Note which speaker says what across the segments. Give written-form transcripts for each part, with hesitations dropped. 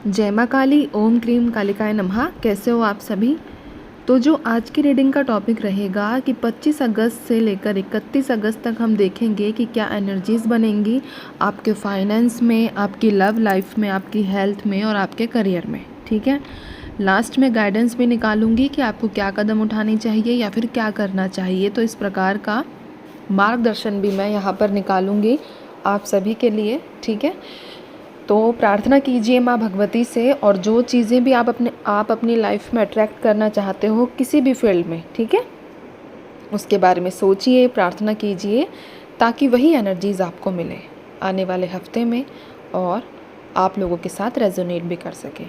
Speaker 1: जय माँ काली, ओम क्रीम कालिकाय नमः। कैसे हो आप सभी। तो जो आज की रीडिंग का टॉपिक रहेगा कि 25 अगस्त से लेकर 31 अगस्त तक हम देखेंगे कि क्या एनर्जीज़ बनेंगी आपके फाइनेंस में, आपकी लव लाइफ में, आपकी हेल्थ में और आपके करियर में। ठीक है, लास्ट में गाइडेंस भी निकालूंगी कि आपको क्या कदम उठानी चाहिए या फिर क्या करना चाहिए। तो इस प्रकार का मार्गदर्शन भी मैं यहाँ पर निकालूंगी आप सभी के लिए। ठीक है, तो प्रार्थना कीजिए माँ भगवती से, और जो चीज़ें भी आप अपनी लाइफ में अट्रैक्ट करना चाहते हो किसी भी फील्ड में, ठीक है, उसके बारे में सोचिए, प्रार्थना कीजिए, ताकि वही एनर्जीज़ आपको मिले आने वाले हफ्ते में और आप लोगों के साथ रेजोनेट भी कर सके।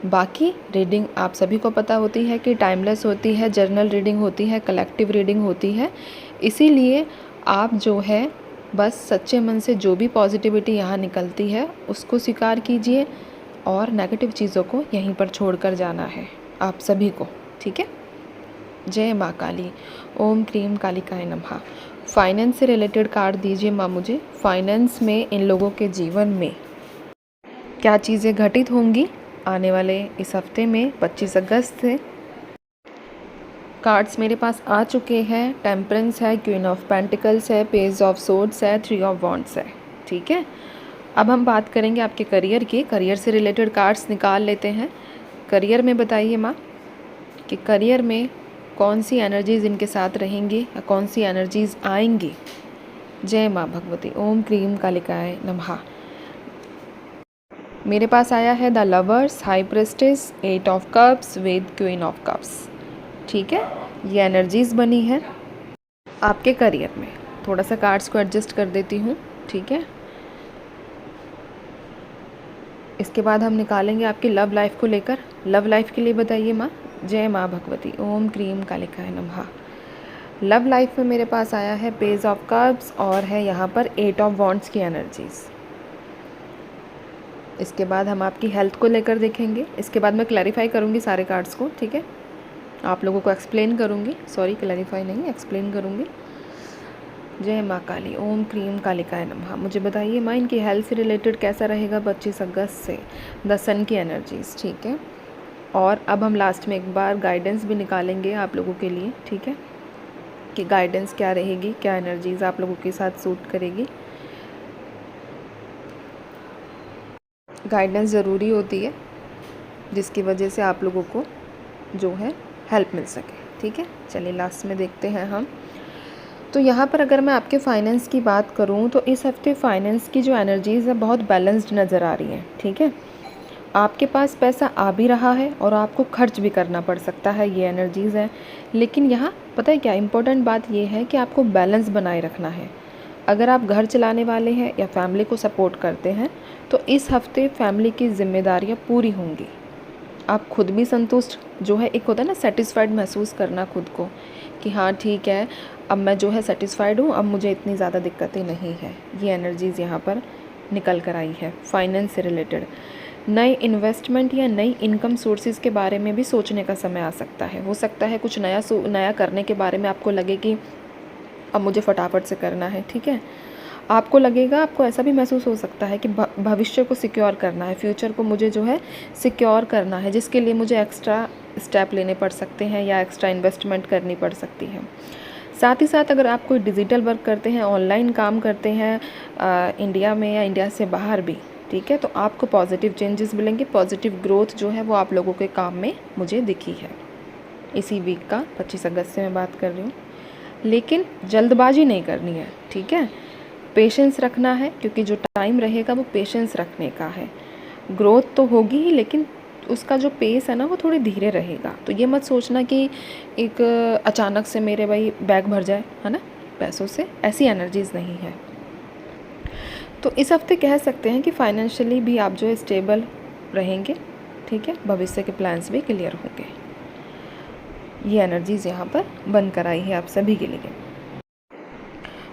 Speaker 1: बाकी रीडिंग आप सभी को पता होती है कि टाइमलेस होती है, जर्नल रीडिंग होती है, कलेक्टिव रीडिंग होती है। इसीलिए आप जो है बस सच्चे मन से जो भी पॉजिटिविटी यहाँ निकलती है उसको स्वीकार कीजिए और नेगेटिव चीज़ों को यहीं पर छोड़कर जाना है आप सभी को। ठीक है, जय माँ काली, ओम क्रीम कालिकाय नमः। फाइनेंस से रिलेटेड कार्ड दीजिए माँ मुझे। फाइनेंस में इन लोगों के जीवन में क्या चीज़ें घटित होंगी आने वाले इस हफ्ते में 25 अगस्त से। कार्ड्स मेरे पास आ चुके हैं। टेम्परेंस है, क्वीन ऑफ पेंटिकल्स है, पेज ऑफ सोर्ड्स है, 3 ऑफ वॉन्ड्स है। ठीक है, अब हम बात करेंगे आपके करियर की। करियर से रिलेटेड कार्ड्स निकाल लेते हैं। करियर में बताइए माँ कि करियर में कौन सी एनर्जीज़ इनके साथ रहेंगी या कौन सी एनर्जीज़ आएंगी। जय माँ भगवती, ओम क्रीम कालिकाय नमः। मेरे पास आया है the lovers, high प्रेस्टेस, 8 of cups with queen of cups. ठीक है, ये एनर्जीज़ बनी है आपके करियर में। थोड़ा सा कार्ड्स को एडजस्ट कर देती हूँ। ठीक है, इसके बाद हम निकालेंगे आपकी लव लाइफ को लेकर। लव लाइफ के लिए बताइए माँ। जय माँ भगवती, ओम क्रीम कालिकाय नमः। लव लाइफ में मेरे पास आया है पेज ऑफ कप्स और है यहाँ पर 8 ऑफ वॉन्ड्स की एनर्जीज़। इसके बाद हम आपकी हेल्थ को लेकर देखेंगे। इसके बाद मैं क्लैरिफाई करूँगी सारे कार्ड्स को। ठीक है, आप लोगों को एक्सप्लेन करूँगी, सॉरी क्लैरिफाई नहीं, एक्सप्लेन करूँगी। जय माँ काली, ओम क्रीम कालिकाय नमः। मुझे बताइए माँ इनकी हेल्थ से रिलेटेड कैसा रहेगा 25 अगस्त से। द सन की एनर्जीज़। ठीक है, और अब हम लास्ट में एक बार गाइडेंस भी निकालेंगे आप लोगों के लिए। ठीक है, कि गाइडेंस क्या रहेगी, क्या एनर्जीज़ आप लोगों के साथ सूट करेगी। गाइडेंस ज़रूरी होती है जिसकी वजह से आप लोगों को जो है हेल्प मिल सके। ठीक है, चलिए लास्ट में देखते हैं हम। तो यहाँ पर अगर मैं आपके फाइनेंस की बात करूँ तो इस हफ्ते फाइनेंस की जो एनर्जीज़ है बहुत बैलेंस्ड नज़र आ रही हैं। ठीक है, आपके पास पैसा आ भी रहा है और आपको खर्च भी करना पड़ सकता है, ये एनर्जीज़ है। लेकिन यहाँ पता है क्या इम्पोर्टेंट बात ये है कि आपको बैलेंस बनाए रखना है। अगर आप घर चलाने वाले हैं या फैमिली को सपोर्ट करते हैं तो इस हफ्ते फैमिली की जिम्मेदारियाँ पूरी होंगी। आप खुद भी संतुष्ट जो है, एक होता है ना सेटिस्फाइड महसूस करना खुद को कि हाँ ठीक है, अब मैं जो है सेटिस्फाइड हूँ, अब मुझे इतनी ज़्यादा दिक्कतें नहीं है। ये एनर्जीज़ यहाँ पर निकल कर आई है। फाइनेंस से रिलेटेड नए इन्वेस्टमेंट या नई इनकम सोर्सेज के बारे में भी सोचने का समय आ सकता है। हो सकता है कुछ नया करने के बारे में आपको लगे कि अब मुझे फटाफट से करना है। ठीक है, आपको लगेगा, आपको ऐसा भी महसूस हो सकता है कि भविष्य को सिक्योर करना है, फ्यूचर को मुझे जो है सिक्योर करना है, जिसके लिए मुझे एक्स्ट्रा स्टेप लेने पड़ सकते हैं या एक्स्ट्रा इन्वेस्टमेंट करनी पड़ सकती है। साथ ही साथ अगर आप कोई डिजिटल वर्क करते हैं, ऑनलाइन काम करते हैं इंडिया में या इंडिया से बाहर भी, ठीक है, तो आपको पॉजिटिव चेंजेस मिलेंगे। पॉजिटिव ग्रोथ जो है वो आप लोगों के काम में मुझे दिखी है इसी वीक का 25 अगस्त से मैं बात कर रही हूँ। लेकिन जल्दबाजी नहीं करनी है। ठीक है, पेशेंस रखना है, क्योंकि जो टाइम रहेगा वो पेशेंस रखने का है। ग्रोथ तो होगी ही, लेकिन उसका जो पेस है ना वो थोड़ी धीरे रहेगा। तो ये मत सोचना कि एक अचानक से मेरे भाई बैग भर जाए, है ना, पैसों से, ऐसी एनर्जीज़ नहीं है। तो इस हफ्ते कह सकते हैं कि फाइनेंशियली भी आप जो है स्टेबल रहेंगे। ठीक है, भविष्य के प्लान्स भी क्लियर होंगे। ये एनर्जीज़ यहाँ पर बन कर आई है आप सभी के लिए।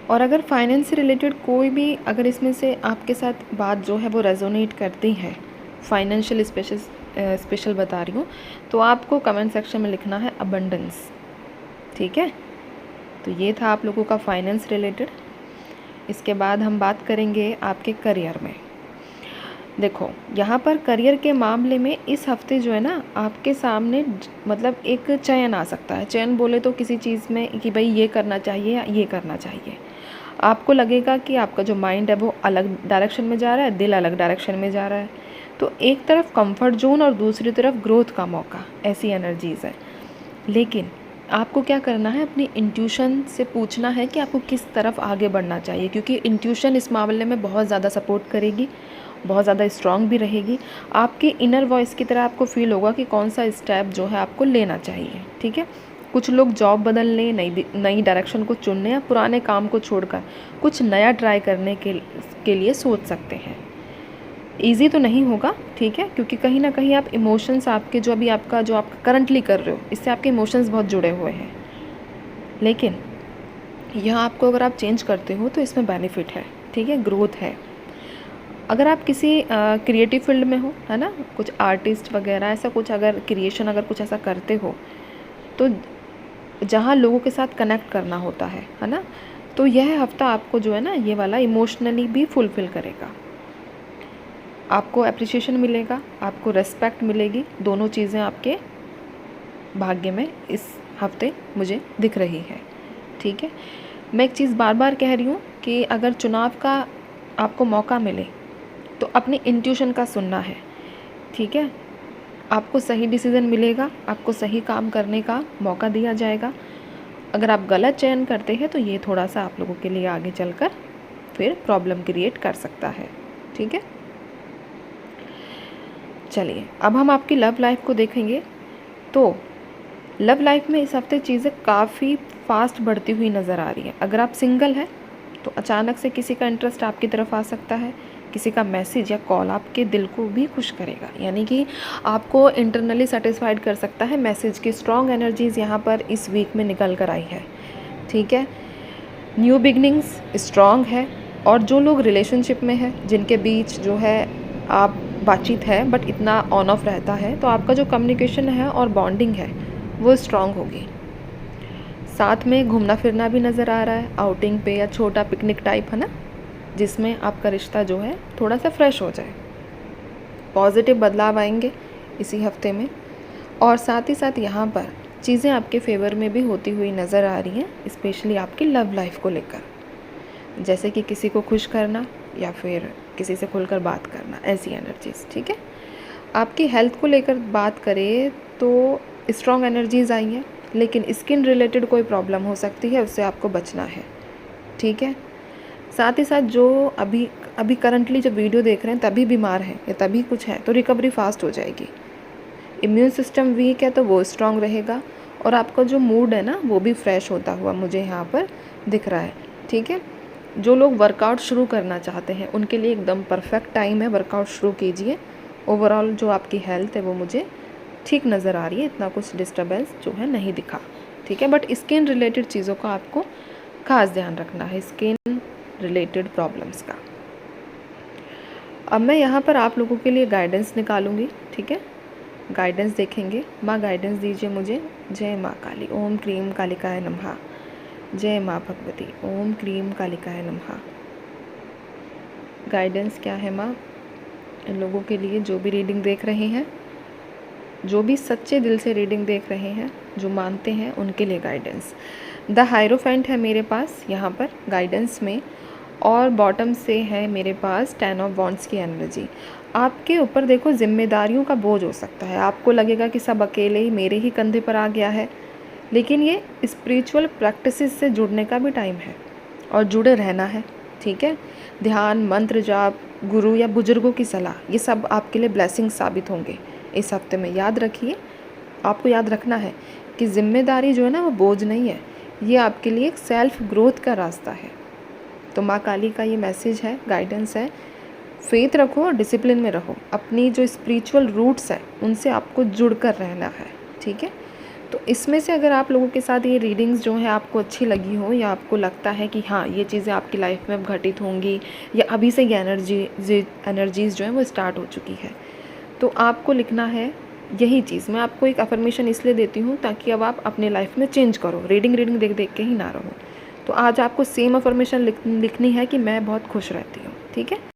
Speaker 1: और अगर फाइनेंस से रिलेटेड कोई भी, अगर इसमें से आपके साथ बात जो है वो रेजोनेट करती है, फाइनेंशियल स्पेशल बता रही हूँ, तो आपको कमेंट सेक्शन में लिखना है अबंडेंस। ठीक है, तो ये था आप लोगों का फाइनेंस रिलेटेड। इसके बाद हम बात करेंगे आपके करियर में। देखो यहाँ पर करियर के मामले में इस हफ्ते जो है ना आपके सामने मतलब एक चयन आ सकता है। चयन बोले तो किसी चीज़ में कि भाई ये करना चाहिए या ये करना चाहिए। आपको लगेगा कि आपका जो माइंड है वो अलग डायरेक्शन में जा रहा है, दिल अलग डायरेक्शन में जा रहा है। तो एक तरफ कंफर्ट जोन और दूसरी तरफ ग्रोथ का मौका, ऐसी एनर्जीज़ है। लेकिन आपको क्या करना है, अपनी इंट्यूशन से पूछना है कि आपको किस तरफ आगे बढ़ना चाहिए, क्योंकि इंट्यूशन इस मामले में बहुत ज़्यादा सपोर्ट करेगी, बहुत ज़्यादा स्ट्रांग भी रहेगी। आपकी इनर वॉइस की तरह आपको फील होगा कि कौन सा स्टेप जो है आपको लेना चाहिए। ठीक है, कुछ लोग जॉब बदलने, नई डायरेक्शन को चुनने या पुराने काम को छोड़कर कुछ नया ट्राई करने के लिए सोच सकते हैं। ईजी तो नहीं होगा, ठीक है, क्योंकि कहीं ना कहीं आप इमोशंस आपके जो आप करंटली कर रहे हो, इससे आपके इमोशंस बहुत जुड़े हुए हैं। लेकिन यह आपको अगर आप चेंज करते हो तो इसमें बेनिफिट है, ठीक है, ग्रोथ है। अगर आप किसी क्रिएटिव फील्ड में हो, है ना, कुछ आर्टिस्ट वगैरह ऐसा कुछ, अगर क्रिएशन अगर कुछ ऐसा करते हो तो जहाँ लोगों के साथ कनेक्ट करना होता है ना, तो यह हफ्ता आपको जो है ना ये वाला इमोशनली भी फुलफ़िल करेगा। आपको अप्रिसिएशन मिलेगा, आपको रेस्पेक्ट मिलेगी, दोनों चीज़ें आपके भाग्य में इस हफ्ते मुझे दिख रही है। ठीक है, मैं एक चीज़ बार बार कह रही हूँ कि अगर चुनाव का आपको मौका मिले तो अपनी इंट्यूशन का सुनना है। ठीक है, आपको सही डिसीज़न मिलेगा, आपको सही काम करने का मौका दिया जाएगा। अगर आप गलत चयन करते हैं तो ये थोड़ा सा आप लोगों के लिए आगे चलकर फिर प्रॉब्लम क्रिएट कर सकता है। ठीक है, चलिए अब हम आपकी लव लाइफ को देखेंगे। तो लव लाइफ में इस हफ्ते चीज़ें काफ़ी फास्ट बढ़ती हुई नज़र आ रही हैं। अगर आप सिंगल हैं तो अचानक से किसी का इंटरेस्ट आपकी तरफ आ सकता है, किसी का मैसेज या कॉल आपके दिल को भी खुश करेगा, यानी कि आपको इंटरनली सेटिस्फाइड कर सकता है। मैसेज की स्ट्रॉन्ग एनर्जीज़ यहाँ पर इस वीक में निकल कर आई है। ठीक है, न्यू बिगनिंग्स स्ट्रॉन्ग है। और जो लोग रिलेशनशिप में हैं, जिनके बीच जो है आप बातचीत है बट इतना ऑन ऑफ रहता है, तो आपका जो कम्युनिकेशन है और बॉन्डिंग है वो स्ट्रॉन्ग होगी। साथ में घूमना फिरना भी नज़र आ रहा है, आउटिंग पे या छोटा पिकनिक टाइप, है ना, जिसमें आपका रिश्ता जो है थोड़ा सा फ्रेश हो जाए। पॉजिटिव बदलाव आएंगे इसी हफ्ते में। और साथ ही साथ यहाँ पर चीज़ें आपके फेवर में भी होती हुई नज़र आ रही हैं, स्पेशली आपकी लव लाइफ को लेकर, जैसे कि किसी को खुश करना या फिर किसी से खुलकर बात करना, ऐसी एनर्जीज़। ठीक है, आपकी हेल्थ को लेकर बात करें तो स्ट्रॉन्ग एनर्जीज़ आई हैं, लेकिन स्किन रिलेटेड कोई प्रॉब्लम हो सकती है, उससे आपको बचना है। ठीक है, साथ ही साथ जो अभी करंटली जब वीडियो देख रहे हैं तभी बीमार हैं या तभी कुछ है, तो रिकवरी फास्ट हो जाएगी। इम्यून सिस्टम वीक है तो वो स्ट्रॉन्ग रहेगा, और आपका जो मूड है ना वो भी फ्रेश होता हुआ मुझे यहाँ पर दिख रहा है। ठीक है, जो लोग वर्कआउट शुरू करना चाहते हैं उनके लिए एकदम परफेक्ट टाइम है, वर्कआउट शुरू कीजिए। ओवरऑल जो आपकी हेल्थ है वो मुझे ठीक नज़र आ रही है, इतना कुछ डिस्टर्बेंस जो है नहीं दिखा। ठीक है, बट स्किन रिलेटेड चीज़ों का आपको खास ध्यान रखना है, स्किन रिलेटेड प्रॉब्लम्स का। अब मैं यहाँ पर आप लोगों के लिए गाइडेंस निकालूंगी। ठीक है, गाइडेंस देखेंगे। माँ गाइडेंस दीजिए मुझे। जय माँ काली, ओम क्रीम कालिकाय नमः। जय माँ भगवती, ओम क्रीम कालिकाय नमः। गाइडेंस क्या है माँ इन लोगों के लिए जो भी रीडिंग देख रहे हैं, जो भी सच्चे दिल से रीडिंग देख रहे हैं, जो मानते हैं, उनके लिए गाइडेंस। द हायरोफेंट है मेरे पास यहाँ पर गाइडेंस में, और बॉटम से है मेरे पास 10 ऑफ वॉन्ड्स की एनर्जी। आपके ऊपर देखो जिम्मेदारियों का बोझ हो सकता है, आपको लगेगा कि सब अकेले ही मेरे ही कंधे पर आ गया है, लेकिन ये स्पिरिचुअल प्रैक्टिसेस से जुड़ने का भी टाइम है और जुड़े रहना है। ठीक है, ध्यान, मंत्र जाप, गुरु या बुजुर्गों की सलाह, ये सब आपके लिए ब्लेसिंग साबित होंगे इस हफ्ते में। याद रखिए, आपको याद रखना है कि जिम्मेदारी जो है ना वो बोझ नहीं है, ये आपके लिए एक सेल्फ ग्रोथ का रास्ता है। तो माँ काली का ये मैसेज है, गाइडेंस है, फेथ रखो और डिसिप्लिन में रहो। अपनी जो स्पिरिचुअल रूट्स है उनसे आपको जुड़कर रहना है। ठीक है, तो इसमें से अगर आप लोगों के साथ ये रीडिंग्स जो हैं आपको अच्छी लगी हो, या आपको लगता है कि हाँ ये चीज़ें आपकी लाइफ में अब घटित होंगी, या अभी से ये एनर्जीज़ जो हैं वो स्टार्ट हो चुकी है, तो आपको लिखना है यही चीज़। मैं आपको एक अफर्मेशन इसलिए देती हूँ ताकि अब आप अपने लाइफ में चेंज करो, रीडिंग देख देख के ही ना रहो। तो आज आपको सेम अफर्मेशन लिखनी है कि मैं बहुत खुश रहती हूँ। ठीक है।